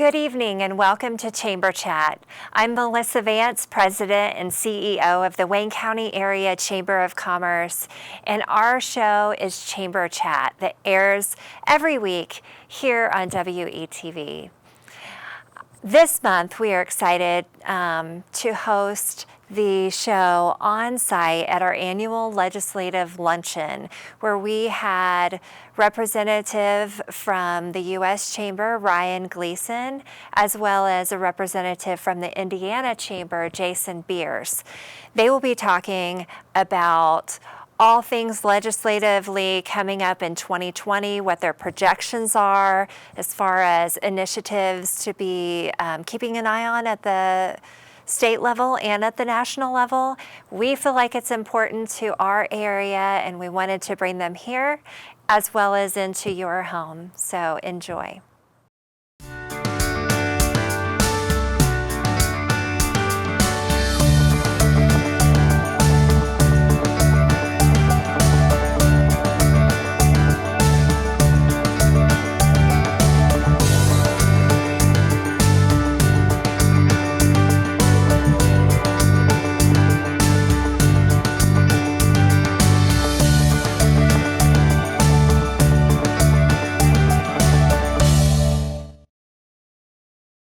Good evening and welcome to Chamber Chat. I'm Melissa Vance, President and CEO of the Wayne County Area Chamber of Commerce, and our show is Chamber Chat that airs every week here on WCTV. This month we are excited to host the show on site at our annual legislative luncheon, where we had representative from the U.S. Chamber, Ryan Gleason, as well as a representative from the Indiana Chamber, Jason Bearce. They will be talking about all things legislatively coming up in 2020, what their projections are as far as initiatives to be keeping an eye on at the state level and at the national level. We feel like it's important to our area, and we wanted to bring them here as well as into your home. So enjoy.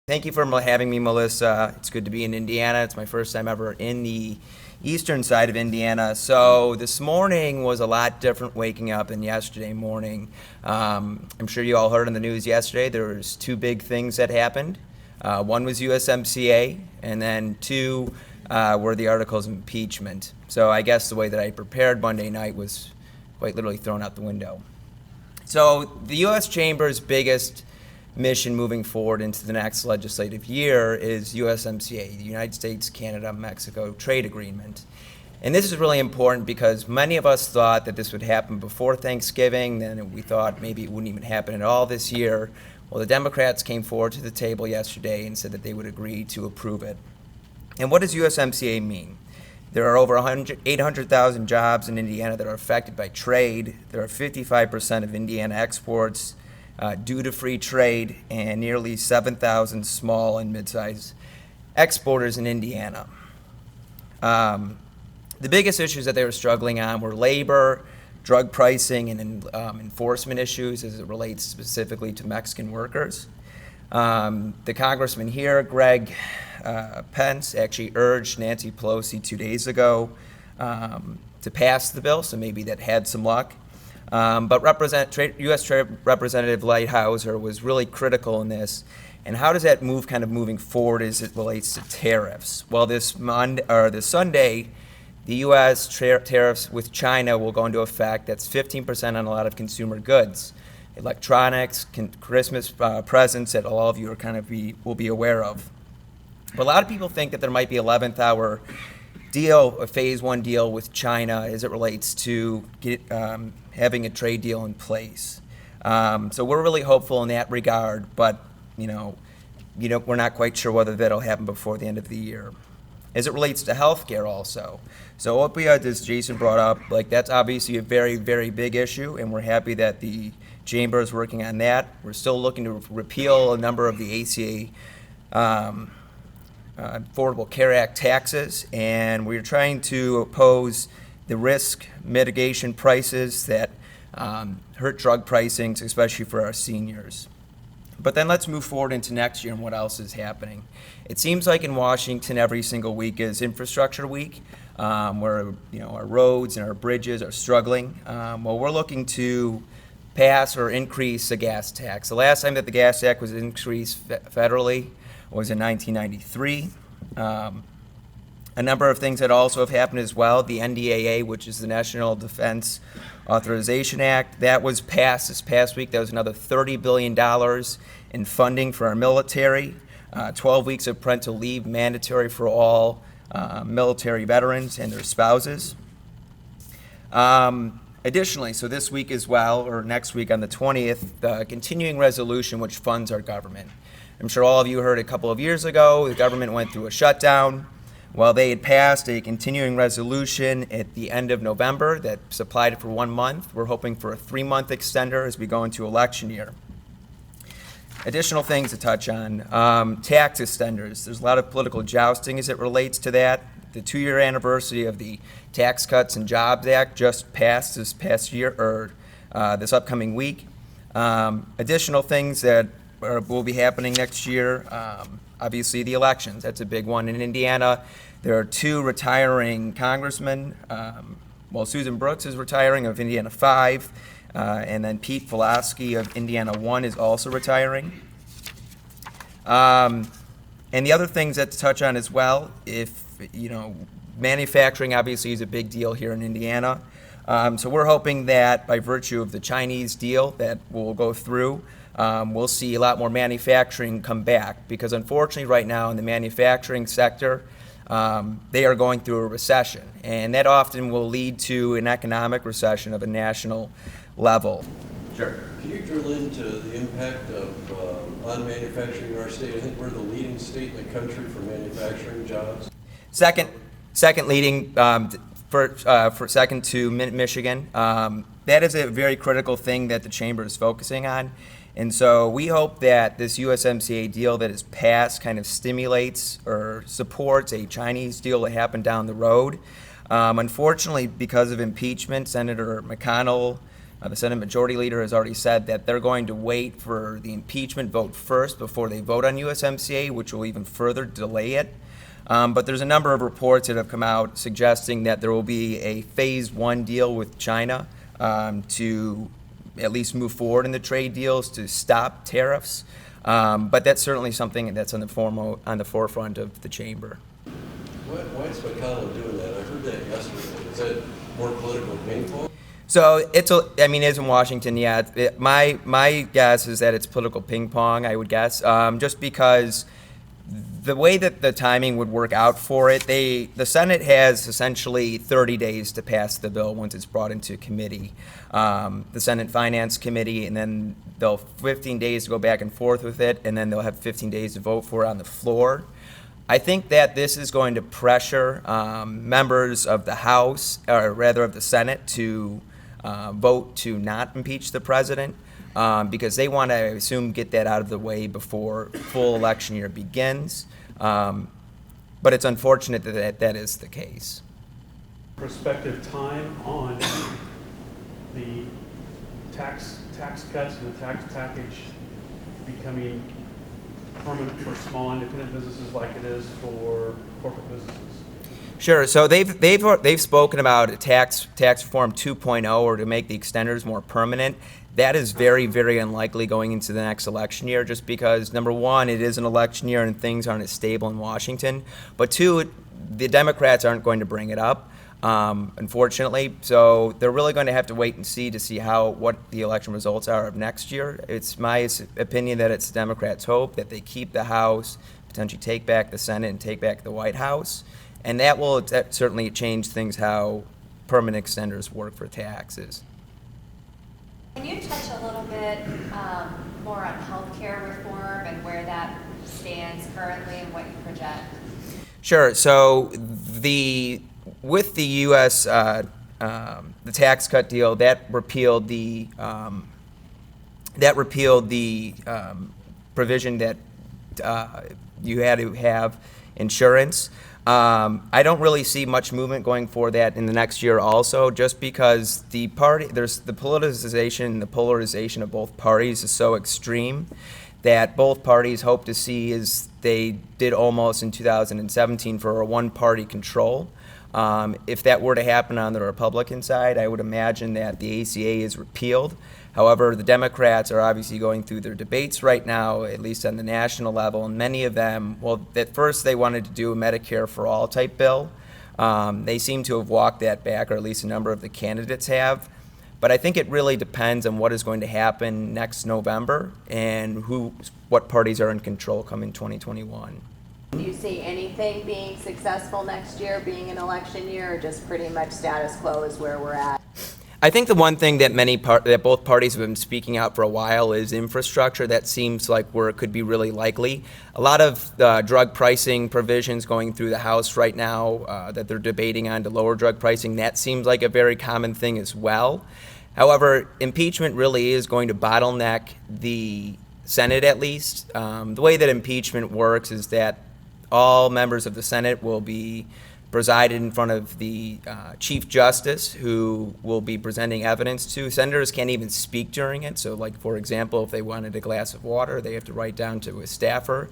Thank you for having me, Melissa. It's good to be in Indiana. It's my first time ever in the eastern side of Indiana. So this morning was a lot different waking up than yesterday morning. I'm sure you all heard on the news yesterday there was two big things that happened. One was USMCA, and then two were the articles of impeachment. So I guess the way that I prepared Monday night was quite literally thrown out the window. So the U.S. Chamber's biggest mission moving forward into the next legislative year is USMCA, the United States, Canada, Mexico Trade Agreement. And this is really important because many of us thought that this would happen before Thanksgiving, then we thought maybe it wouldn't even happen at all this year. Well, the Democrats came forward to the table yesterday and said that they would agree to approve it. And what does USMCA mean? There are over 800,000 jobs in Indiana that are affected by trade. There are 55% of Indiana exports due to free trade, and nearly 7,000 small and mid-sized exporters in Indiana. The biggest issues that they were struggling on were labor, drug pricing, and enforcement issues as it relates specifically to Mexican workers. The congressman here, Greg Pence, actually urged Nancy Pelosi 2 days ago to pass the bill, so maybe that had some luck. But U.S. Trade Representative Lighthizer was really critical in this. And how does that move moving forward as it relates to tariffs? Well, this Sunday, the U.S. tariffs with China will go into effect. That's 15% on a lot of consumer goods, electronics, Christmas presents that all of you will be aware of. But a lot of people think that there might be 11th hour deal, a phase one deal with China as it relates to having a trade deal in place. So we're really hopeful in that regard, but we're not quite sure whether that'll happen before the end of the year. As it relates to healthcare also, so opioids, as Jason brought up, that's obviously a very, very big issue, and we're happy that the Chamber is working on that. We're still looking to repeal a number of the ACA Affordable Care Act taxes, and we're trying to oppose the risk mitigation prices that hurt drug pricings, especially for our seniors. But then let's move forward into next year and what else is happening. It seems like in Washington every single week is Infrastructure Week, where our roads and our bridges are struggling. Well, we're looking to pass or increase a gas tax. The last time that the gas tax was increased federally was in 1993. A number of things that also have happened as well. The NDAA, which is the National Defense Authorization Act, that was passed this past week. That was another $30 billion in funding for our military. 12 weeks of parental leave mandatory for all military veterans and their spouses. Additionally, so this week as well, or next week on the 20th, the continuing resolution which funds our government. I'm sure all of you heard a couple of years ago, the government went through a shutdown. Well, they had passed a continuing resolution at the end of November that supplied it for 1 month. We're hoping for a 3-month extender as we go into election year. Additional things to touch on, tax extenders. There's a lot of political jousting as it relates to that. The 2-year anniversary of the Tax Cuts and Jobs Act just passed this past year, or this upcoming week. Additional things that will be happening next year, obviously the elections. That's a big one. In Indiana, there are 2 retiring congressmen. Susan Brooks is retiring of Indiana 5, and then Pete Pulaski of Indiana 1 is also retiring. And the other things that to touch on as well, if, manufacturing obviously is a big deal here in Indiana. So we're hoping that by virtue of the Chinese deal that will go through, we'll see a lot more manufacturing come back, because unfortunately right now in the manufacturing sector, they are going through a recession, and that often will lead to an economic recession of a national level. Sure. Can you drill into the impact on manufacturing in our state? I think we're the leading state in the country for manufacturing jobs. Second leading, for second to Michigan. That is a very critical thing that the Chamber is focusing on. And so we hope that this USMCA deal that is passed kind of stimulates or supports a Chinese deal that happened down the road. Unfortunately, because of impeachment, Senator McConnell, the Senate Majority Leader, has already said that they're going to wait for the impeachment vote first before they vote on USMCA, which will even further delay it. But there's a number of reports that have come out suggesting that there will be a phase 1 deal with China to at least move forward in the trade deals to stop tariffs. But that's certainly something that's on the forefront of the Chamber. Why is McConnell doing that? I heard that yesterday. Is that more political ping pong? So it's in Washington, yeah. My guess is that it's political ping pong, I would guess, just because the way that the timing would work out for it, the Senate has essentially 30 days to pass the bill once it's brought into committee. The Senate Finance Committee, and then they'll 15 days to go back and forth with it, and then they'll have 15 days to vote for it on the floor. I think that this is going to pressure members of the House, or rather of the Senate, to vote to not impeach the president. Because they want to, I assume, get that out of the way before full election year begins. But it's unfortunate that is the case. Prospective time on the tax cuts and the tax package becoming permanent for small independent businesses like it is for corporate businesses? Sure. So they've spoken about a tax reform 2.0, or to make the extenders more permanent. That is very, very unlikely going into the next election year, just because, number one, it is an election year and things aren't as stable in Washington. But two, the Democrats aren't going to bring it up, unfortunately. So they're really going to have to wait and see to see what the election results are of next year. It's my opinion that it's the Democrats' hope that they keep the House, potentially take back the Senate and take back the White House. And that will certainly change things how permanent extenders work for taxes. Can you touch a little bit more on healthcare reform and where that stands currently and what you project? Sure. So with the U.S. The tax cut deal that repealed the provision that you had to have insurance. I don't really see much movement going for that in the next year also, just because there's the politicization and the polarization of both parties is so extreme that both parties hope to see, as they did almost in 2017, for a one-party control. If that were to happen on the Republican side, I would imagine that the ACA is repealed. However, the Democrats are obviously going through their debates right now, at least on the national level, and many of them, at first they wanted to do a Medicare for all type bill. They seem to have walked that back, or at least a number of the candidates have. But I think it really depends on what is going to happen next November and what parties are in control coming 2021. Do you see anything being successful next year, being an election year, or just pretty much status quo is where we're at? I think the one thing that both parties have been speaking out for a while is infrastructure. That seems like where it could be really likely. A lot of drug pricing provisions going through the House right now that they're debating on to lower drug pricing, that seems like a very common thing as well. However, impeachment really is going to bottleneck the Senate at least. The way that impeachment works is that all members of the Senate will be presided in front of the Chief Justice, who will be presenting evidence to. Senators can't even speak during it. So, like, for example, if they wanted a glass of water, they have to write down to a staffer,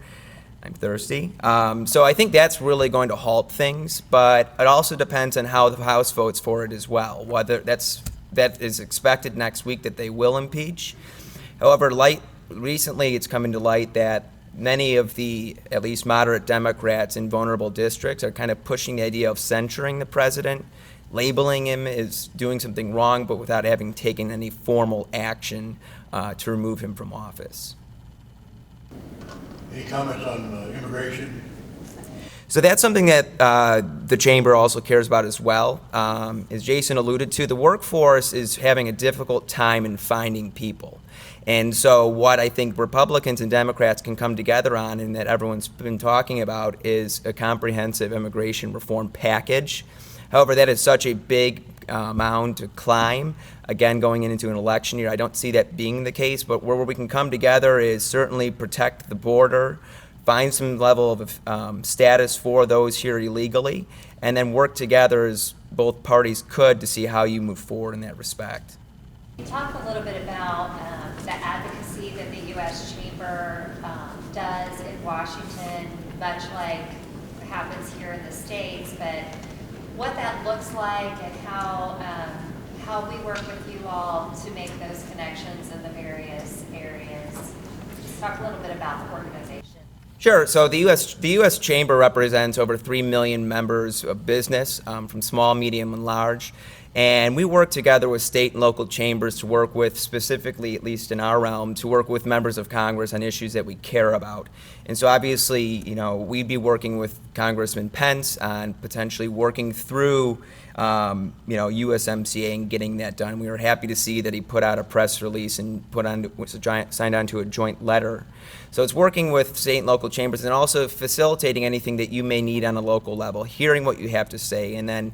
"I'm thirsty." So I think that's really going to halt things, but it also depends on how the House votes for it as well, whether that is expected next week that they will impeach. However, recently it's come into light that many of the, at least moderate Democrats in vulnerable districts are kind of pushing the idea of censuring the president, labeling him as doing something wrong, but without having taken any formal action to remove him from office. Any comments on immigration? So that's something that the Chamber also cares about as well. As Jason alluded to, the workforce is having a difficult time in finding people. And so what I think Republicans and Democrats can come together on, and that everyone's been talking about, is a comprehensive immigration reform package. However, that is such a big mound to climb, again, going into an election year. I don't see that being the case, but where we can come together is certainly protect the border, find some level of status for those here illegally, and then work together as both parties could to see how you move forward in that respect. You talk a little bit about the advocacy that the U.S. Chamber does in Washington, much like happens here in the States, but what that looks like and how we work with you all to make those connections in the various areas. Just talk a little bit about the organization. Sure. So the U.S. Chamber represents over 3 million members of business, from small, medium, and large. And we work together with state and local chambers to work with, specifically, at least in our realm, to work with members of Congress on issues that we care about. And so obviously, we'd be working with Congressman Pence on potentially working through, USMCA and getting that done. We were happy to see that he put out a press release and signed on to a joint letter. So it's working with state and local chambers and also facilitating anything that you may need on a local level, hearing what you have to say, and then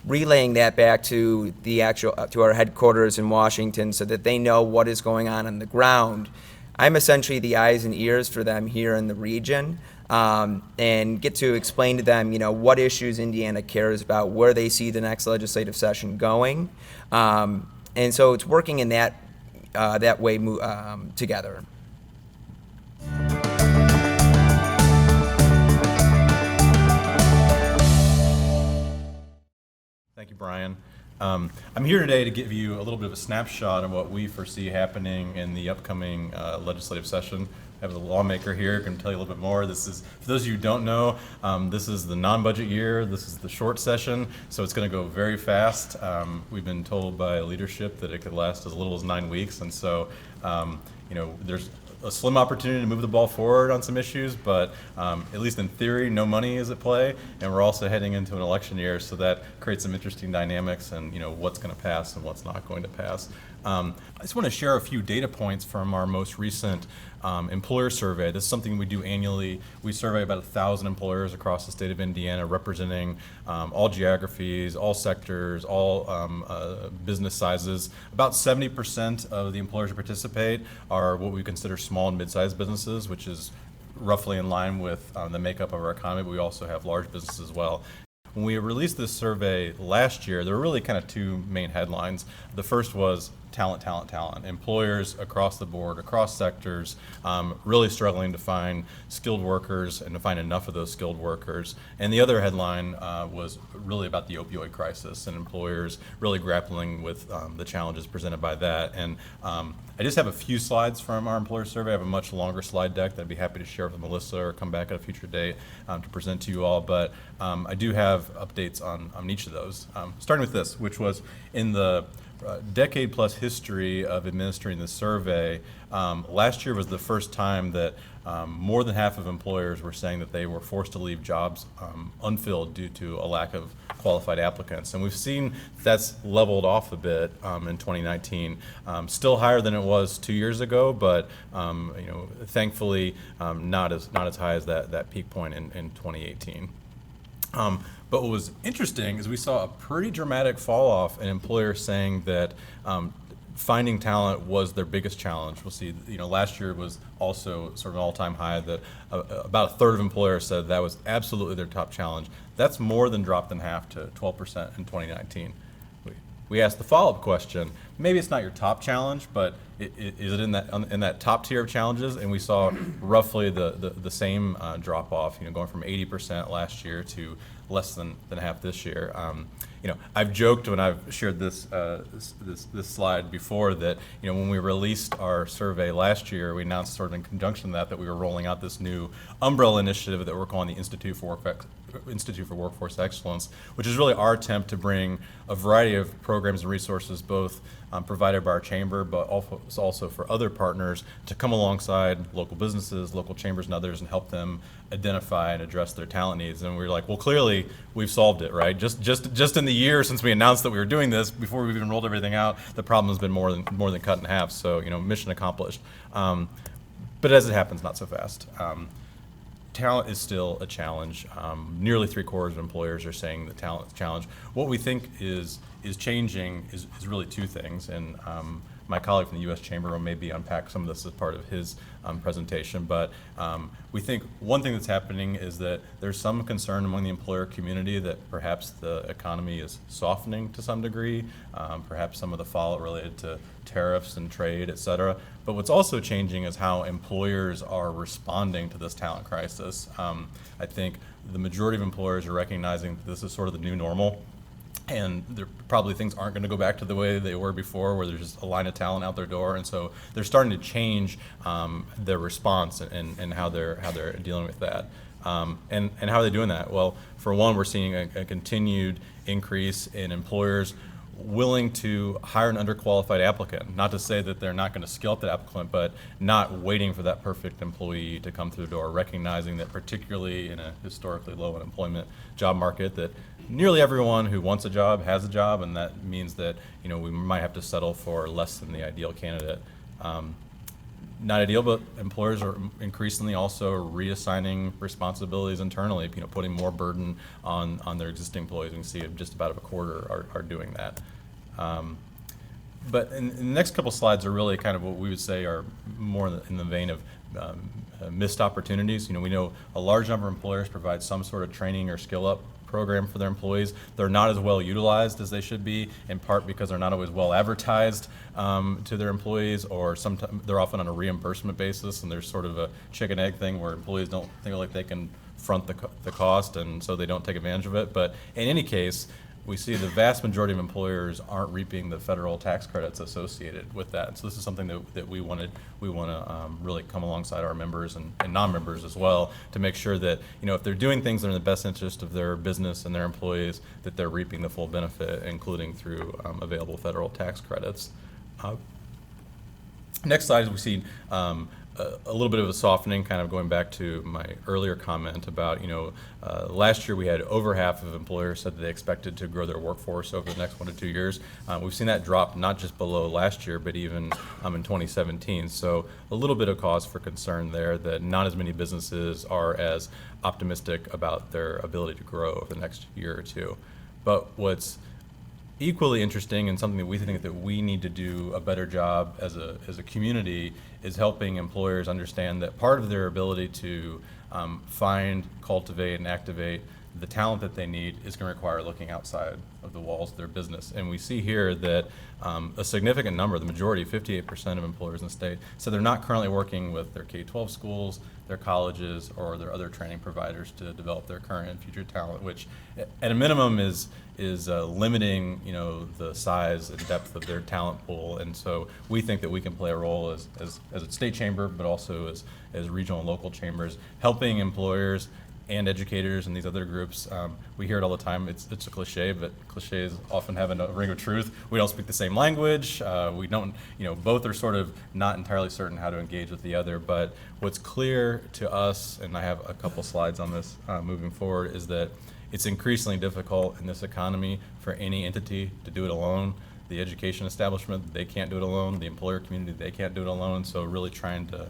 relaying that back to to our headquarters in Washington so that they know what is going on the ground. I'm essentially the eyes and ears for them here in the region, and get to explain to them, what issues Indiana cares about, where they see the next legislative session going, and so it's working in that way together. Thank you, Brian. I'm here today to give you a little bit of a snapshot of what we foresee happening in the upcoming legislative session. I have a lawmaker here who can tell you a little bit more. This is, for those of you who don't know, this is the non-budget year. This is the short session, so it's going to go very fast. We've been told by leadership that it could last as little as 9 weeks, and so there's a slim opportunity to move the ball forward on some issues, but at least in theory, no money is at play, and we're also heading into an election year, so that creates some interesting dynamics and what's going to pass and what's not going to pass. I just want to share a few data points from our most recent employer survey. This is something we do annually. We survey about 1,000 employers across the state of Indiana, representing all geographies, all sectors, all business sizes. About 70% of the employers who participate are what we consider small and mid-sized businesses, which is roughly in line with the makeup of our economy, but we also have large businesses as well. When we released this survey last year, there were really kind of two main headlines. The first was talent, talent, talent. Employers across the board, across sectors, really struggling to find skilled workers and to find enough of those skilled workers. And the other headline was really about the opioid crisis and employers really grappling with the challenges presented by that. And I just have a few slides from our employer survey. I have a much longer slide deck that I'd be happy to share with Melissa or come back at a future date to present to you all. But I do have updates on each of those. Starting with this, which was in the decade plus history of administering the survey, last year was the first time that more than half of employers were saying that they were forced to leave jobs unfilled due to a lack of qualified applicants. And we've seen that's leveled off a bit in 2019. Still higher than it was 2 years ago, but thankfully not as high as that peak point in 2018. But what was interesting is we saw a pretty dramatic fall off in employers saying that finding talent was their biggest challenge. We'll see, last year was also sort of an all-time high that about a third of employers said that was absolutely their top challenge. That's more than dropped in half to 12% in 2019. We asked the follow-up question, maybe it's not your top challenge, but is it in that top tier of challenges? And we saw roughly the same drop-off, going from 80% last year to less than half this year. I've joked when I've shared this slide before that when we released our survey last year, we announced sort of in conjunction with that we were rolling out this new umbrella initiative that we're calling the Institute for Workforce Excellence, which is really our attempt to bring a variety of programs and resources, both provided by our chamber, but also for other partners to come alongside local businesses, local chambers, and others, and help them identify and address their talent needs. And we were like, well, clearly we've solved it, right? Just in the year since we announced that we were doing this, before we've even rolled everything out, the problem has been more than cut in half. So mission accomplished. But as it happens, not so fast. Talent is still a challenge. Nearly 3/4 of employers are saying the talent is a challenge. What we think is changing is really two things, and my colleague from the U.S. Chamber will maybe unpack some of this as part of his presentation, but we think one thing that's happening is that there's some concern among the employer community that perhaps the economy is softening to some degree, perhaps some of the fallout related to tariffs and trade, et cetera. But what's also changing is how employers are responding to this talent crisis. I think the majority of employers are recognizing that this is sort of the new normal, and probably things aren't going to go back to the way they were before, where there's just a line of talent out their door, and so they're starting to change their response and how they're dealing with that. And how are they doing that? Well, for one, we're seeing a continued increase in employers willing to hire an underqualified applicant. Not to say that they're not going to skill up that applicant, but not waiting for that perfect employee to come through the door, recognizing that particularly in a historically low unemployment job market, that nearly everyone who wants a job has a job, and that means that we might have to settle for less than the ideal candidate. Not ideal, but employers are increasingly also reassigning responsibilities internally, putting more burden on their existing employees. We can see just about a quarter are doing that. But in the next couple slides are really kind of what we would say are more in the vein of missed opportunities. We know a large number of employers provide some sort of training or skill up program for their employees. They're not as well utilized as they should be, in part because they're not always well advertised to their employees, or sometimes they're often on a reimbursement basis, and there's sort of a chicken egg thing where employees don't feel like they can front the cost, and so they don't take advantage of it. But in any case, we see the vast majority of employers aren't reaping the federal tax credits associated with that. So this is something that we want to really come alongside our members and non-members as well, to make sure that if they're doing things that are in the best interest of their business and their employees, that they're reaping the full benefit, including through available federal tax credits. Next slide, we see a little bit of a softening, kind of going back to my earlier comment about, last year we had over half of employers said that they expected to grow their workforce over the next 1 to 2 years. We've seen that drop not just below last year, but even in 2017. So a little bit of cause for concern there, that not as many businesses are as optimistic about their ability to grow over the next year or two. But what's equally interesting, and something that we think that we need to do a better job as a community, is helping employers understand that part of their ability to find, cultivate, and activate the talent that they need is going to require looking outside of the walls of their business. And we see here that a significant number, the majority, 58% of employers in the state, so they're not currently working with their K-12 schools, their colleges, or their other training providers to develop their current and future talent, which at a minimum is limiting the size and depth of their talent pool. And so we think that we can play a role as a state chamber, but also as regional and local chambers, helping employers and educators and these other groups. We hear it all the time. It's a cliche, but cliches often have a ring of truth. We don't speak the same language. We don't, both are sort of not entirely certain how to engage with the other. But what's clear to us, and I have a couple slides on this moving forward, is that it's increasingly difficult in this economy for any entity to do it alone. The education establishment, they can't do it alone. The employer community, they can't do it alone. So really trying to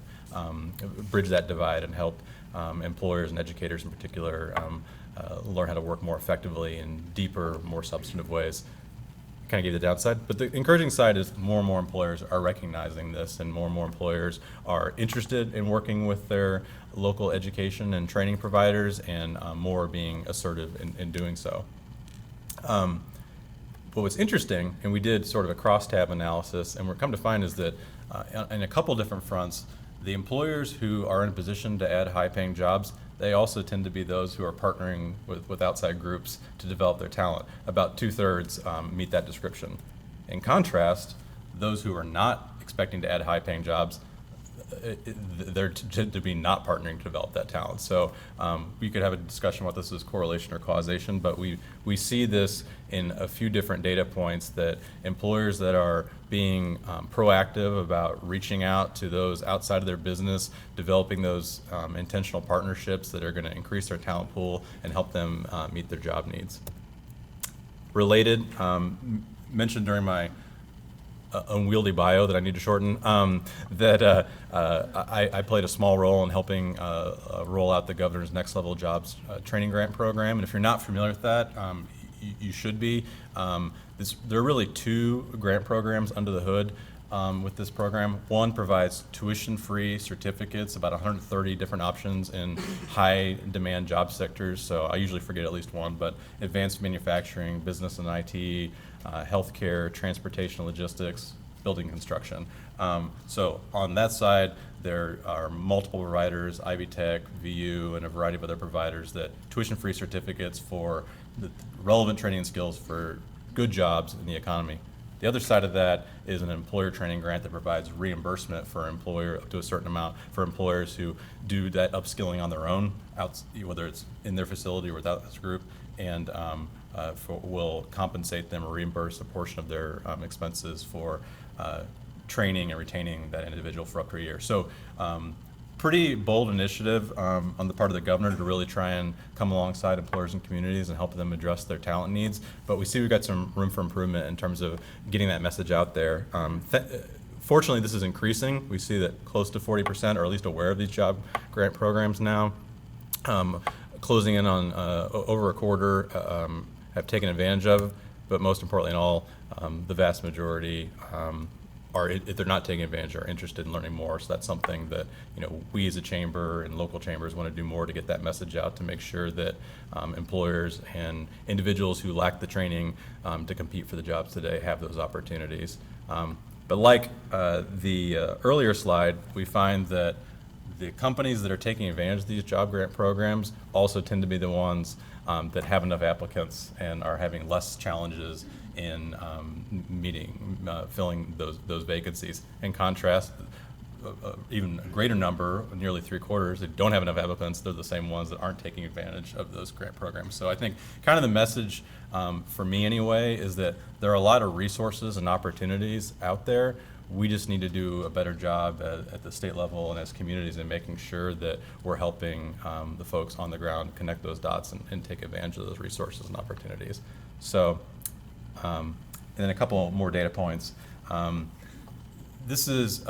bridge that divide and help employers and educators in particular learn how to work more effectively in deeper, more substantive ways. kind of gave the downside. But the encouraging side is more and more employers are recognizing this, and more employers are interested in working with their local education and training providers, and more are being assertive in doing so. But what's interesting, and we did sort of a crosstab analysis, and we're come to find is that in a couple different fronts, the employers who are in a position to add high-paying jobs, they also tend to be those who are partnering with outside groups to develop their talent. About 2/3 meet that description. In contrast, those who are not expecting to add high-paying jobs, they're to be not partnering to develop that talent. So we could have a discussion about this as correlation or causation, but we see this in a few different data points, that employers that are being proactive about reaching out to those outside of their business, developing those intentional partnerships that are going to increase their talent pool and help them meet their job needs. Related, mentioned during my unwieldy bio that I need to shorten, that I played a small role in helping roll out the governor's Next Level Jobs training grant program. And if you're not familiar with that, you should be. There are really two grant programs under the hood with this program. One provides tuition-free certificates, about 130 different options in high-demand job sectors. So I usually forget at least one, but advanced manufacturing, business and IT, healthcare, transportation, logistics, building construction. So on that side, there are multiple providers, Ivy Tech, VU, and a variety of other providers, that tuition-free certificates for the relevant training and skills for good jobs in the economy. The other side of that is an employer training grant that provides reimbursement for employer up to a certain amount for employers who do that upskilling on their own, whether it's in their facility or without this group, and will compensate them or reimburse a portion of their expenses for training and retaining that individual for up to a year. So pretty bold initiative on the part of the governor to really try and come alongside employers and communities and help them address their talent needs. But we see we've got some room for improvement in terms of getting that message out there. Fortunately, this is increasing. We see that close to 40% are at least aware of these job grant programs now. Closing in on over a quarter have taken advantage of, but most importantly in all, the vast majority are, if they're not taking advantage, are interested in learning more. So that's something that we as a chamber and local chambers want to do more to get that message out, to make sure that employers and individuals who lack the training to compete for the jobs today have those opportunities. But like the earlier slide, we find that the companies that are taking advantage of these job grant programs also tend to be the ones that have enough applicants and are having less challenges in filling those vacancies. In contrast, even a greater number, nearly 3/4, that don't have enough applicants, they're the same ones that aren't taking advantage of those grant programs. So I think kind of the message for me anyway is that there are a lot of resources and opportunities out there. We just need to do a better job at the state level and as communities in making sure that we're helping the folks on the ground connect those dots and take advantage of those resources and opportunities. So, and then a couple more data points. This is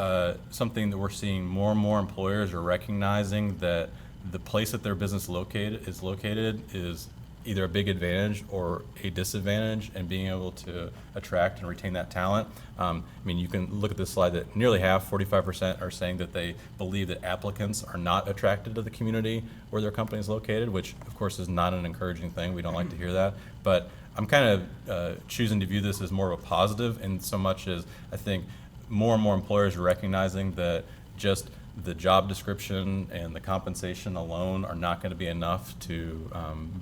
something that we're seeing more and more employers are recognizing, that the place that their business is located is either a big advantage or a disadvantage in being able to attract and retain that talent. I mean, you can look at this slide that nearly half, 45%, are saying that they believe that applicants are not attracted to the community where their company is located, which of course is not an encouraging thing. We don't like to hear that. But I'm kind of choosing to view this as more of a positive, in so much as I think more and more employers are recognizing that just the job description and the compensation alone are not going to be enough to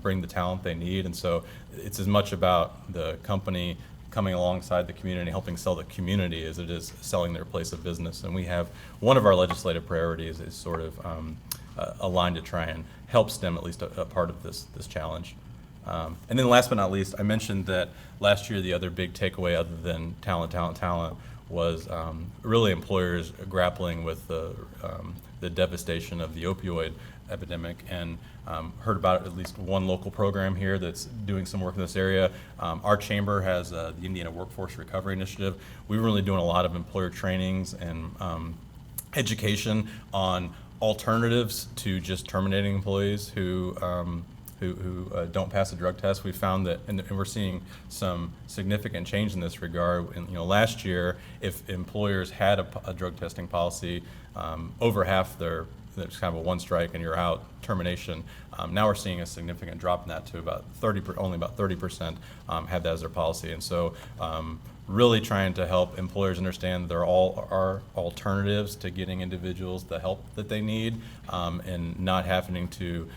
bring the talent they need. And so it's as much about the company coming alongside the community, helping sell the community, as it is selling their place of business. And we have one of our legislative priorities is sort of aligned to try and help stem at least a part of this challenge. And then last but not least, I mentioned that last year the other big takeaway, other than talent, was really employers grappling with the devastation of the opioid epidemic, and heard about at least one local program here that's doing some work in this area. Our chamber has the Indiana Workforce Recovery Initiative. We've been really doing a lot of employer trainings and education on alternatives to just terminating employees who who don't pass a drug test. We found that, and we're seeing some significant change in this regard. And, last year, if employers had a drug testing policy, over half there's kind of a one strike and you're out termination. Now we're seeing a significant drop in that to about only about 30% have that as their policy. And so really trying to help employers understand there are alternatives to getting individuals the help that they need, and not having to,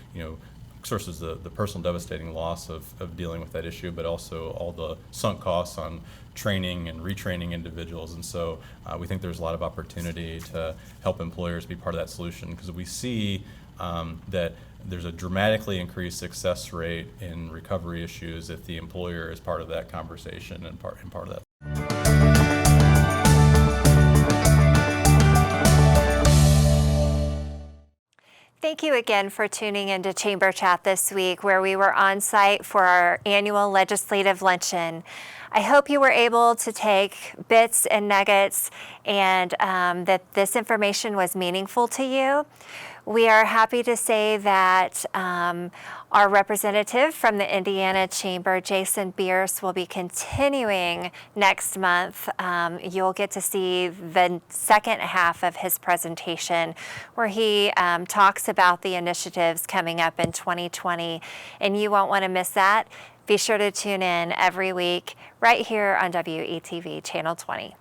sources the personal devastating loss of dealing with that issue, but also all the sunk costs on training and retraining individuals. And so we think there's a lot of opportunity to help employers be part of that solution, because we see that there's a dramatically increased success rate in recovery issues if the employer is part of that conversation and part of that. Thank you again for tuning into Chamber Chat this week, where we were on site for our annual legislative luncheon. I hope you were able to take bits and nuggets and that this information was meaningful to you. We are happy to say that our representative from the Indiana Chamber, Jason Bearce, will be continuing next month. You'll get to see the second half of his presentation, where he talks about the initiatives coming up in 2020, and you won't want to miss that. Be sure to tune in every week right here on WETV Channel 20.